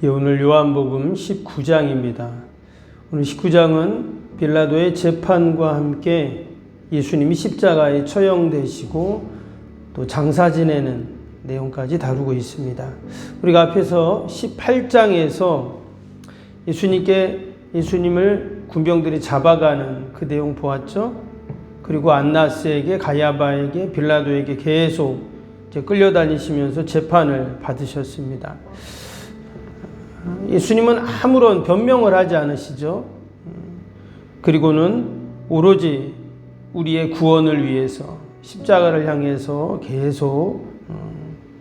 예, 오늘 요한복음 19장입니다. 오늘 19장은 빌라도의 재판과 함께 예수님이 십자가에 처형되시고 또 장사 지내는 내용까지 다루고 있습니다. 우리가 앞에서 18장에서 예수님을 군병들이 잡아가는 그 내용 보았죠. 그리고 안나스에게, 가야바에게, 빌라도에게 계속 끌려다니시면서 재판을 받으셨습니다. 예수님은 아무런 변명을 하지 않으시죠. 그리고는 오로지 우리의 구원을 위해서 십자가를 향해서 계속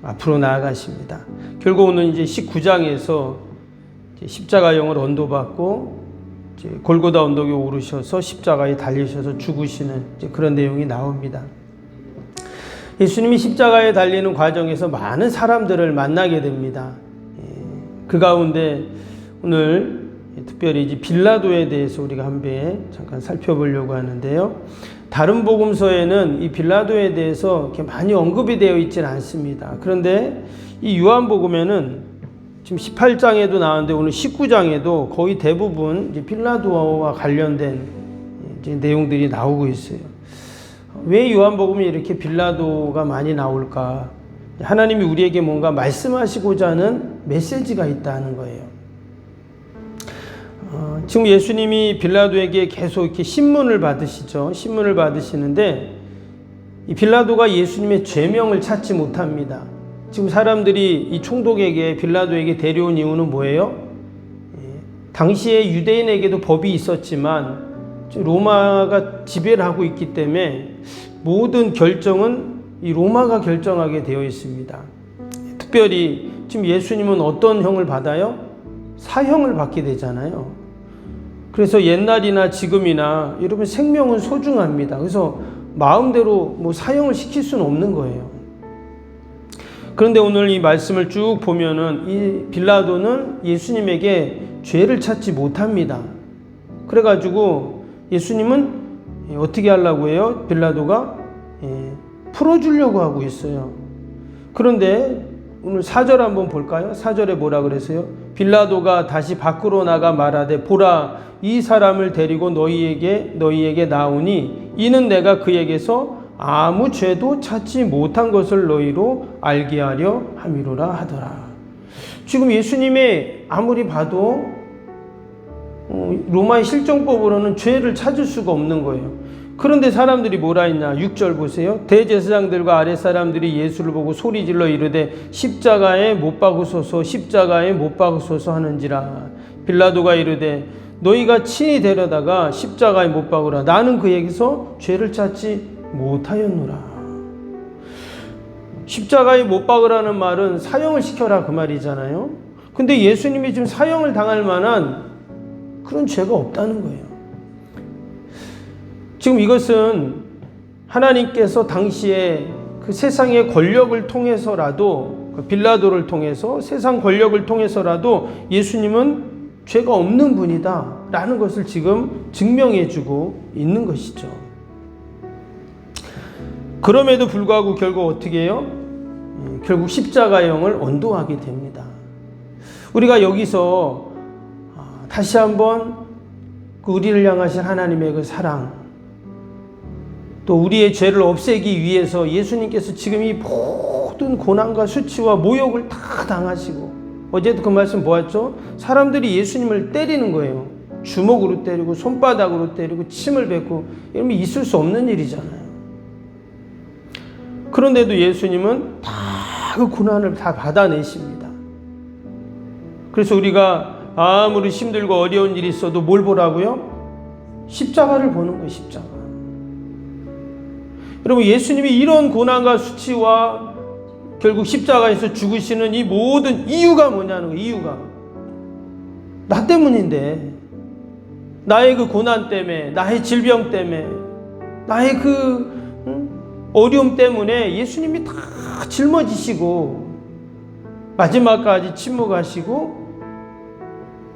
앞으로 나아가십니다. 결국은 이제 19장에서 십자가형을 언도받고 골고다 언덕에 오르셔서 십자가에 달리셔서 죽으시는 그런 내용이 나옵니다. 예수님이 십자가에 달리는 과정에서 많은 사람들을 만나게 됩니다. 그 가운데 오늘 특별히 이제 빌라도에 대해서 우리가 한번 잠깐 살펴보려고 하는데요. 다른 복음서에는 이 빌라도에 대해서 이렇게 많이 언급이 되어 있지는 않습니다. 그런데 이 요한복음에는 지금 18장에도 나왔는데 오늘 19장에도 거의 대부분 이제 빌라도와 관련된 이제 내용들이 나오고 있어요. 왜 요한복음이 이렇게 빌라도가 많이 나올까? 하나님이 우리에게 뭔가 말씀하시고자 하는 메시지가 있다는 거예요. 지금 예수님이 빌라도에게 계속 이렇게 신문을 받으시죠. 신문을 받으시는데 이 빌라도가 예수님의 죄명을 찾지 못합니다. 지금 사람들이 이 총독에게 빌라도에게 데려온 이유는 뭐예요? 당시에 유대인에게도 법이 있었지만 로마가 지배를 하고 있기 때문에 모든 결정은 이 로마가 결정하게 되어 있습니다. 특별히 지금 예수님은 어떤 형을 받아요? 사형을 받게 되잖아요. 그래서 옛날이나 지금이나 여러분 생명은 소중합니다. 그래서 마음대로 사형을 시킬 수는 없는 거예요. 그런데 오늘 이 말씀을 쭉 보면은 이 빌라도는 예수님에게 죄를 찾지 못합니다. 그래가지고 예수님은 어떻게 하려고 해요? 빌라도가 풀어주려고 하고 있어요. 그런데 오늘 4절 한번 볼까요? 4절에 뭐라 그랬어요? 빌라도가 다시 밖으로 나가 말하되 보라 이 사람을 데리고 너희에게 나오니 이는 내가 그에게서 아무 죄도 찾지 못한 것을 너희로 알게 하려 함이로라 하더라. 지금 예수님의 아무리 봐도 로마의 실정법으로는 죄를 찾을 수가 없는 거예요. 그런데 사람들이 뭐라 했냐? 6절 보세요. 대제사장들과 아랫사람들이 예수를 보고 소리질러 이르되 십자가에 못 박으소서 십자가에 못 박으소서 하는지라. 빌라도가 이르되 너희가 친히 데려다가 십자가에 못 박으라. 나는 그에게서 죄를 찾지 못하였노라. 십자가에 못 박으라는 말은 사형을 시켜라 그 말이잖아요. 근데 예수님이 지금 사형을 당할 만한 그런 죄가 없다는 거예요. 지금 이것은 하나님께서 당시에 그 세상의 권력을 통해서라도 빌라도를 통해서 세상 권력을 통해서라도 예수님은 죄가 없는 분이다 라는 것을 지금 증명해 주고 있는 것이죠. 그럼에도 불구하고 결국 어떻게 해요? 결국 십자가형을 언도하게 됩니다. 우리가 여기서 다시 한번 우리를 향하신 하나님의 그 사랑, 또 우리의 죄를 없애기 위해서 예수님께서 지금 이 모든 고난과 수치와 모욕을 다 당하시고, 어제도 그 말씀 보았죠? 사람들이 예수님을 때리는 거예요. 주먹으로 때리고 손바닥으로 때리고 침을 뱉고 이러면 있을 수 없는 일이잖아요. 그런데도 예수님은 다 그 고난을 다 받아내십니다. 그래서 우리가 아무리 힘들고 어려운 일이 있어도 뭘 보라고요? 십자가를 보는 거예요. 십자가. 여러분 예수님이 이런 고난과 수치와 결국 십자가에서 죽으시는 이 모든 이유가 뭐냐는 거예요. 이유가 나 때문인데, 나의 그 고난 때문에, 나의 질병 때문에, 나의 그 어려움 때문에 예수님이 다 짊어지시고 마지막까지 침묵하시고,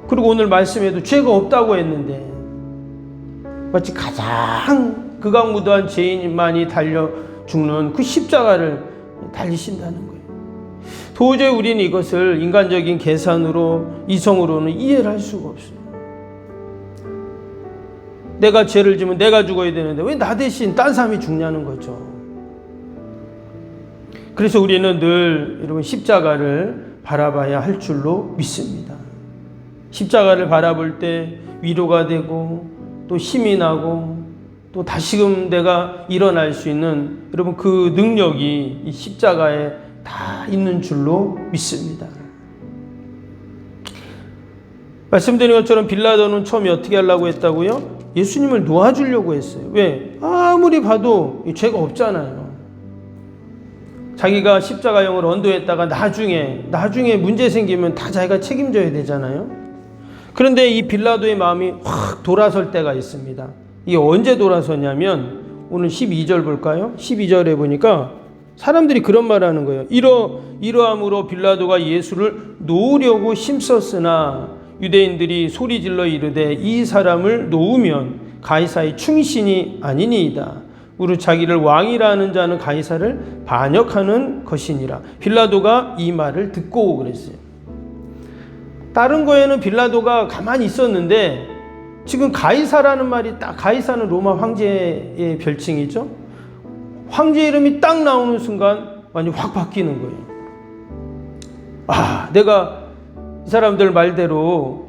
그리고 오늘 말씀에도 죄가 없다고 했는데 마치 가장 극악무도한 죄인만이 달려 죽는 그 십자가를 달리신다는 거예요. 도저히 우리는 이것을 인간적인 계산으로, 이성으로는 이해를 할 수가 없어요. 내가 죄를 지면 내가 죽어야 되는데 왜 나 대신 딴 사람이 죽냐는 거죠. 그래서 우리는 늘 여러분 십자가를 바라봐야 할 줄로 믿습니다. 십자가를 바라볼 때 위로가 되고 또 힘이 나고 또 다시금 내가 일어날 수 있는 여러분 그 능력이 이 십자가에 다 있는 줄로 믿습니다. 말씀드린 것처럼 빌라도는 처음에 어떻게 하려고 했다고요? 예수님을 놓아주려고 했어요. 왜? 아무리 봐도 죄가 없잖아요. 자기가 십자가형을 언도했다가 나중에 문제 생기면 다 자기가 책임져야 되잖아요. 그런데 이 빌라도의 마음이 확 돌아설 때가 있습니다. 이게 언제 돌아서냐면 오늘 12절 볼까요? 12절에 보니까 사람들이 그런 말을 하는 거예요. 이러함으로 빌라도가 예수를 놓으려고 힘썼으나 유대인들이 소리질러 이르되 이 사람을 놓으면 가이사의 충신이 아니니이다. 우리 자기를 왕이라 하는 자는 가이사를 반역하는 것이니라. 빌라도가 이 말을 듣고 그랬어요. 다른 거에는 빌라도가 가만히 있었는데 지금 가이사라는 말이 딱, 가이사는 로마 황제의 별칭이죠. 황제 이름이 딱 나오는 순간 완전히 확 바뀌는 거예요. 내가 이 사람들 말대로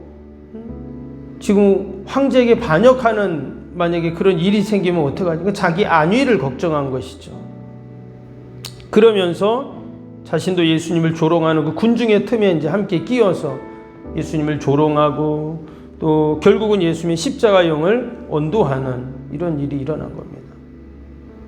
지금 황제에게 반역하는 만약에 그런 일이 생기면 어떡하지? 자기 안위를 걱정한 것이죠. 그러면서 자신도 예수님을 조롱하는 그 군중의 틈에 이제 함께 끼어서 예수님을 조롱하고 또 결국은 예수님의 십자가형을 언도하는 이런 일이 일어난 겁니다.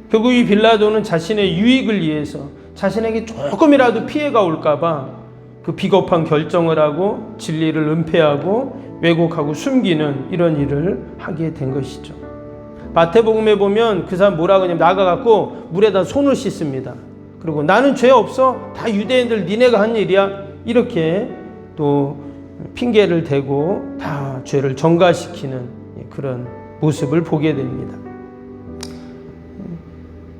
결국 이 빌라도는 자신의 유익을 위해서 자신에게 조금이라도 피해가 올까봐 그 비겁한 결정을 하고 진리를 은폐하고 왜곡하고 숨기는 이런 일을 하게 된 것이죠. 마태복음에 보면 그 사람 뭐라고 하냐면 나가갖고 물에다 손을 씻습니다. 그리고 나는 죄 없어. 다 유대인들 니네가 한 일이야. 이렇게 또 핑계를 대고 다 죄를 전가시키는 그런 모습을 보게 됩니다.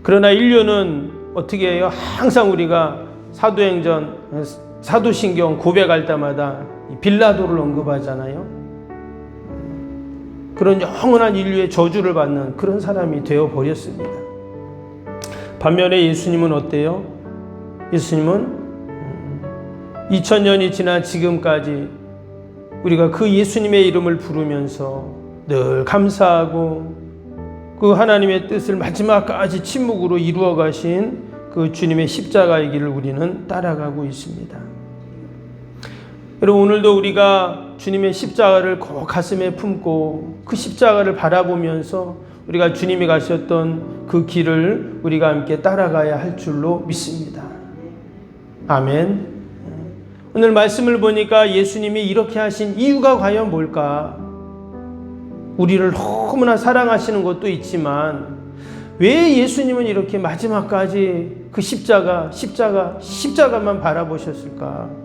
그러나 인류는 어떻게 해요? 항상 우리가 사도행전, 사도신경 고백할 때마다 빌라도를 언급하잖아요. 그런 영원한 인류의 저주를 받는 그런 사람이 되어버렸습니다. 반면에 예수님은 어때요? 예수님은 2000년이 지난 지금까지 우리가 그 예수님의 이름을 부르면서 늘 감사하고 그 하나님의 뜻을 마지막까지 침묵으로 이루어 가신 그 주님의 십자가의 길을 우리는 따라가고 있습니다. 여러분, 오늘도 우리가 주님의 십자가를 꼭 가슴에 품고 그 십자가를 바라보면서 우리가 주님이 가셨던 그 길을 우리가 함께 따라가야 할 줄로 믿습니다. 아멘. 오늘 말씀을 보니까 예수님이 이렇게 하신 이유가 과연 뭘까? 우리를 너무나 사랑하시는 것도 있지만 왜 예수님은 이렇게 마지막까지 그 십자가만 바라보셨을까?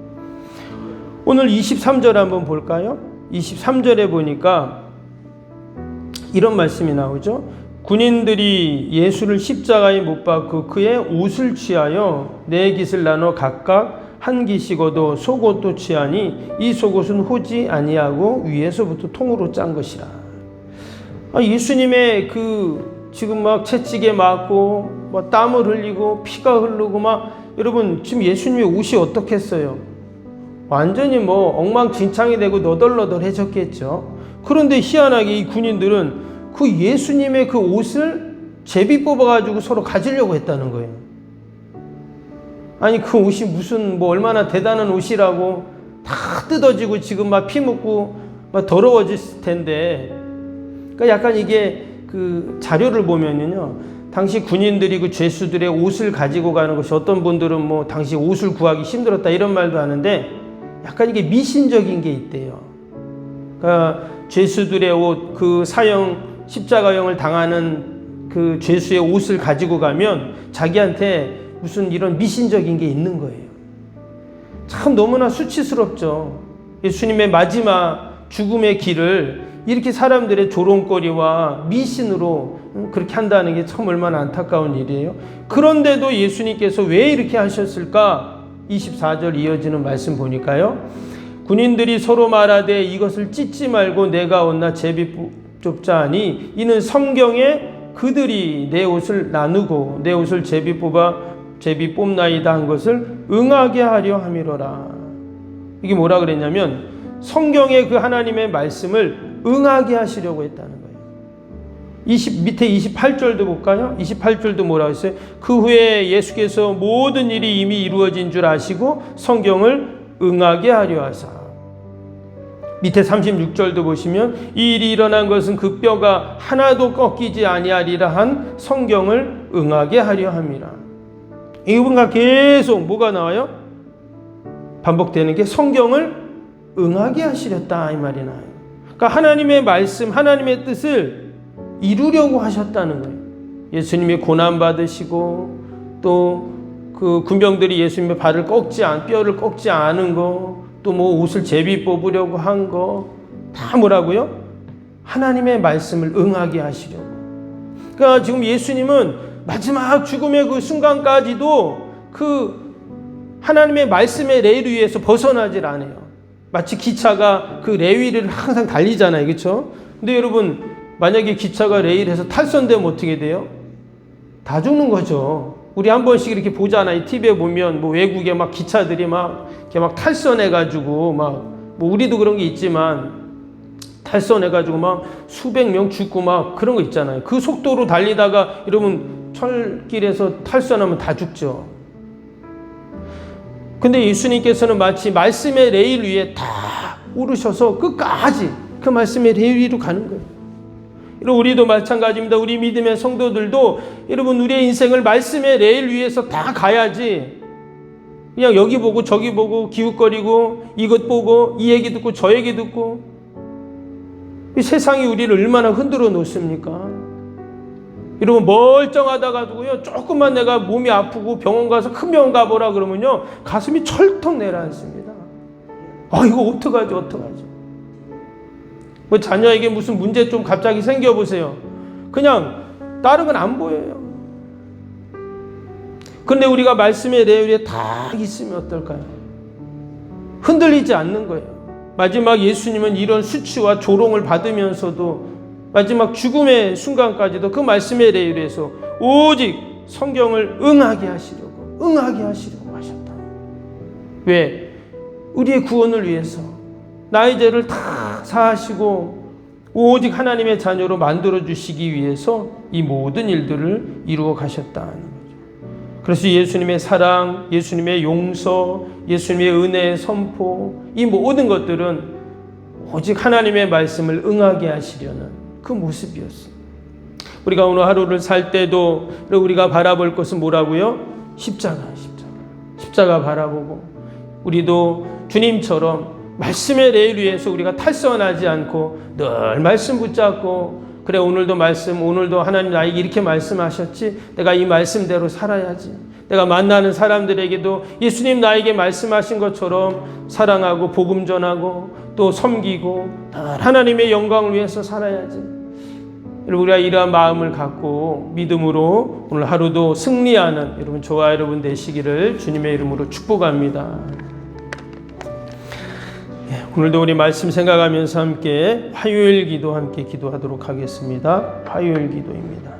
오늘 23절 한번 볼까요? 23절에 보니까 이런 말씀이 나오죠. 군인들이 예수를 십자가에 못 박고 그의 옷을 취하여 네 깃을 나눠 각각 한 깃이고도 속옷도 취하니 이 속옷은 호지 아니하고 위에서부터 통으로 짠 것이라. 예수님의 지금 막 채찍에 맞고 막 땀을 흘리고 피가 흐르고 여러분 지금 예수님의 옷이 어떻겠어요? 완전히 엉망진창이 되고 너덜너덜해졌겠죠. 그런데 희한하게 이 군인들은 그 예수님의 그 옷을 제비 뽑아가지고 서로 가지려고 했다는 거예요. 아니 그 옷이 무슨 얼마나 대단한 옷이라고 다 뜯어지고 지금 막 피 묻고 막 더러워질 텐데. 그러니까 약간 이게 그 자료를 보면요, 당시 군인들이 그 죄수들의 옷을 가지고 가는 것이 어떤 분들은 당시 옷을 구하기 힘들었다 이런 말도 하는데 약간 이게 미신적인 게 있대요. 그러니까 죄수들의 옷, 그 십자가형을 당하는 그 죄수의 옷을 가지고 가면 자기한테 무슨 이런 미신적인 게 있는 거예요. 참 너무나 수치스럽죠. 예수님의 마지막 죽음의 길을 이렇게 사람들의 조롱거리와 미신으로 그렇게 한다는 게 참 얼마나 안타까운 일이에요. 그런데도 예수님께서 왜 이렇게 하셨을까? 24절 이어지는 말씀 보니까요. 군인들이 서로 말하되 이것을 찢지 말고 내가 얻나 제비 뽑자 하니 이는 성경에 그들이 내 옷을 나누고 내 옷을 제비 뽑나이다 한 것을 응하게 하려 함이로라. 이게 뭐라 그랬냐면 성경의 그 하나님의 말씀을 응하게 하시려고 했다는 거예요. 밑에 28절도 볼까요? 28절도 뭐라고 했어요? 그 후에 예수께서 모든 일이 이미 이루어진 줄 아시고 성경을 응하게 하려 하사. 밑에 36절도 보시면 이 일이 일어난 것은 그 뼈가 하나도 꺾이지 아니하리라 한 성경을 응하게 하려 함이라. 이 부분과 계속 뭐가 나와요? 반복되는 게 성경을 응하게 하시렸다 이 말이 나와요. 그러니까 하나님의 말씀, 하나님의 뜻을 이루려고 하셨다는 거예요. 예수님이 고난 받으시고 또 그 군병들이 예수님의 뼈를 꺾지 않은 거, 또 뭐 옷을 제비 뽑으려고 한 거 다 뭐라고요? 하나님의 말씀을 응하게 하시려고. 그러니까 지금 예수님은 마지막 죽음의 그 순간까지도 그 하나님의 말씀의 레일 위에서 벗어나질 않아요. 마치 기차가 그 레일을 항상 달리잖아요. 그렇죠? 근데 여러분 만약에 기차가 레일에서 탈선되면 어떻게 돼요? 다 죽는 거죠. 우리 한 번씩 이렇게 보잖아요. TV에 보면 뭐 외국에 막 기차들이 막 이렇게 막 탈선해가지고 막 뭐 우리도 그런 게 있지만 탈선해가지고 막 수백 명 죽고 막 그런 거 있잖아요. 그 속도로 달리다가 여러분 철길에서 탈선하면 다 죽죠. 근데 예수님께서는 마치 말씀의 레일 위에 다 오르셔서 끝까지 그 말씀의 레일 위로 가는 거예요. 우리도 마찬가지입니다. 우리 믿음의 성도들도 여러분 우리의 인생을 말씀의 레일 위에서 다 가야지 그냥 여기 보고 저기 보고 기웃거리고 이것 보고 이 얘기 듣고 저 얘기 듣고 이 세상이 우리를 얼마나 흔들어 놓습니까? 여러분 멀쩡하다가도요 조금만 내가 몸이 아프고 병원 가서 큰 병원 가보라 그러면요 가슴이 철떡 내려앉습니다. 이거 어떡하지? 뭐 자녀에게 무슨 문제 좀 갑자기 생겨보세요. 그냥 다른 건 안 보여요. 근데 우리가 말씀의 레일에 다 있으면 어떨까요? 흔들리지 않는 거예요. 마지막 예수님은 이런 수치와 조롱을 받으면서도 마지막 죽음의 순간까지도 그 말씀의 레일에서 오직 성경을 응하게 하시려고 하셨다. 왜? 우리의 구원을 위해서 나의 죄를 다 사하시고 오직 하나님의 자녀로 만들어주시기 위해서 이 모든 일들을 이루어 가셨다는 거죠. 그래서 예수님의 사랑, 예수님의 용서, 예수님의 은혜의 선포, 이 모든 것들은 오직 하나님의 말씀을 응하게 하시려는 그 모습이었어요. 우리가 오늘 하루를 살 때도 우리가 바라볼 것은 뭐라고요? 십자가 바라보고 우리도 주님처럼 말씀의 레일 위에서 우리가 탈선하지 않고 늘 말씀 붙잡고 그래 오늘도 하나님 나에게 이렇게 말씀하셨지 내가 이 말씀대로 살아야지 내가 만나는 사람들에게도 예수님 나에게 말씀하신 것처럼 사랑하고 복음 전하고 또 섬기고 늘 하나님의 영광을 위해서 살아야지. 우리가 이러한 마음을 갖고 믿음으로 오늘 하루도 승리하는 여러분 저와 여러분 되시기를 주님의 이름으로 축복합니다. 오늘도 우리 말씀 생각하면서 함께 화요일 기도 함께 기도하도록 하겠습니다. 화요일 기도입니다.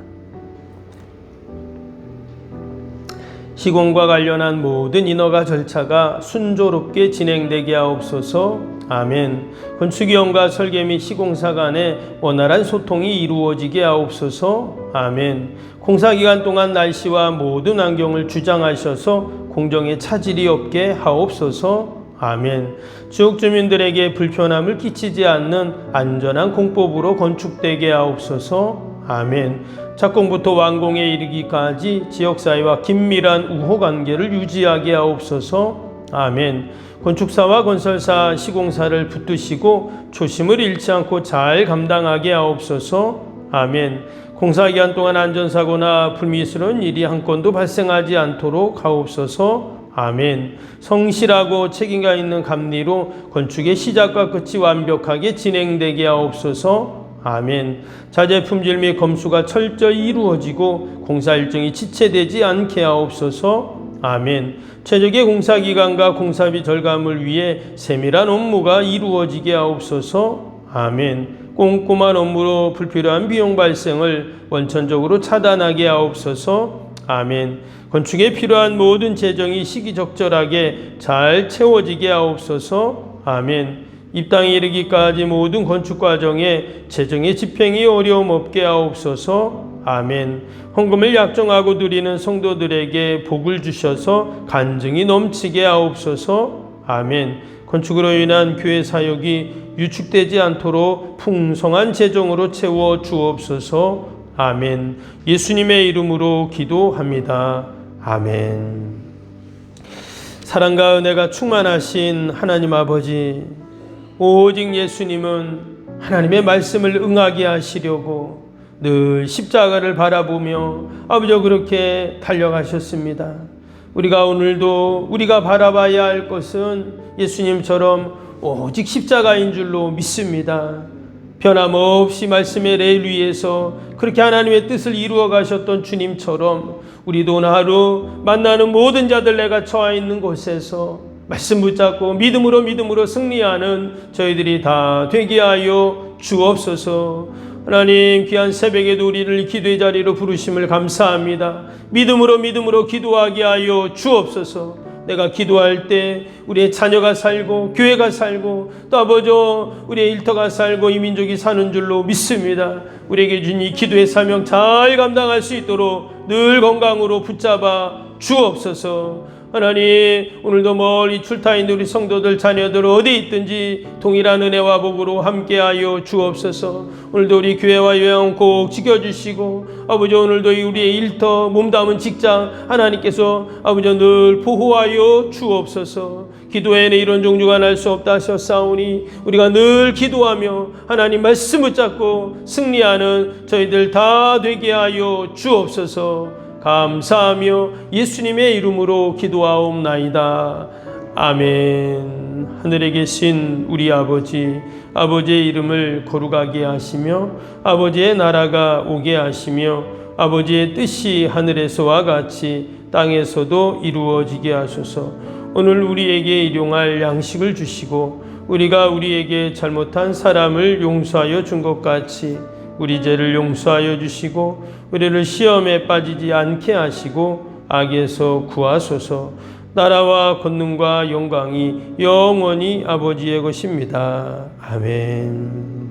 시공과 관련한 모든 인허가 절차가 순조롭게 진행되게 하옵소서. 아멘. 건축위원과 설계 및 시공사 간의 원활한 소통이 이루어지게 하옵소서. 아멘. 공사기간 동안 날씨와 모든 환경을 주장하셔서 공정에 차질이 없게 하옵소서. 아멘. 지역 주민들에게 불편함을 끼치지 않는 안전한 공법으로 건축되게 하옵소서. 아멘. 착공부터 완공에 이르기까지 지역사회와 긴밀한 우호관계를 유지하게 하옵소서. 아멘. 건축사와 건설사, 시공사를 붙드시고 초심을 잃지 않고 잘 감당하게 하옵소서. 아멘. 공사기간 동안 안전사고나 불미스러운 일이 한 건도 발생하지 않도록 하옵소서. 아멘. 성실하고 책임감 있는 감리로 건축의 시작과 끝이 완벽하게 진행되게 하옵소서. 아멘. 자재 품질 및 검수가 철저히 이루어지고 공사 일정이 지체되지 않게 하옵소서. 아멘. 최적의 공사기간과 공사비 절감을 위해 세밀한 업무가 이루어지게 하옵소서. 아멘. 꼼꼼한 업무로 불필요한 비용 발생을 원천적으로 차단하게 하옵소서. 아멘. 건축에 필요한 모든 재정이 시기적절하게 잘 채워지게 하옵소서. 아멘. 입당에 이르기까지 모든 건축 과정에 재정의 집행이 어려움 없게 하옵소서. 아멘. 헌금을 약정하고 드리는 성도들에게 복을 주셔서 간증이 넘치게 하옵소서. 아멘. 건축으로 인한 교회 사역이 유축되지 않도록 풍성한 재정으로 채워 주옵소서. 아멘. 예수님의 이름으로 기도합니다. 아멘. 사랑과 은혜가 충만하신 하나님 아버지, 오직 예수님은 하나님의 말씀을 응하게 하시려고 늘 십자가를 바라보며 아버지 그렇게 달려가셨습니다. 우리가 오늘도 우리가 바라봐야 할 것은 예수님처럼 오직 십자가인 줄로 믿습니다. 변함없이 말씀의 레일 위에서 그렇게 하나님의 뜻을 이루어 가셨던 주님처럼 우리도 오늘 하루 만나는 모든 자들 내가 처해 있는 곳에서 말씀 붙잡고 믿음으로 승리하는 저희들이 다 되게 하여 주옵소서. 하나님 귀한 새벽에도 우리를 기도의 자리로 부르심을 감사합니다. 믿음으로 기도하게 하여 주옵소서. 내가 기도할 때 우리의 자녀가 살고 교회가 살고 또 아버지 우리의 일터가 살고 이 민족이 사는 줄로 믿습니다. 우리에게 준 이 기도의 사명 잘 감당할 수 있도록 늘 건강으로 붙잡아 주옵소서. 하나님 오늘도 멀리 출타인 우리 성도들 자녀들 어디 있든지 동일한 은혜와 복으로 함께하여 주옵소서. 오늘도 우리 교회와 요양 꼭 지켜주시고 아버지 오늘도 우리의 일터 몸담은 직장 하나님께서 아버지 늘 보호하여 주옵소서. 기도에는 이런 종류가 날 수 없다 하셨사오니 우리가 늘 기도하며 하나님 말씀 붙잡고 승리하는 저희들 다 되게 하여 주옵소서. 감사하며 예수님의 이름으로 기도하옵나이다. 아멘. 하늘에 계신 우리 아버지, 아버지의 이름을 거룩하게 하시며 아버지의 나라가 오게 하시며 아버지의 뜻이 하늘에서와 같이 땅에서도 이루어지게 하소서. 오늘 우리에게 일용할 양식을 주시고 우리가 우리에게 잘못한 사람을 용서하여 준 것 같이 우리 죄를 용서하여 주시고 우리를 시험에 빠지지 않게 하시고 악에서 구하소서. 나라와 권능과 영광이 영원히 아버지의 것입니다. 아멘.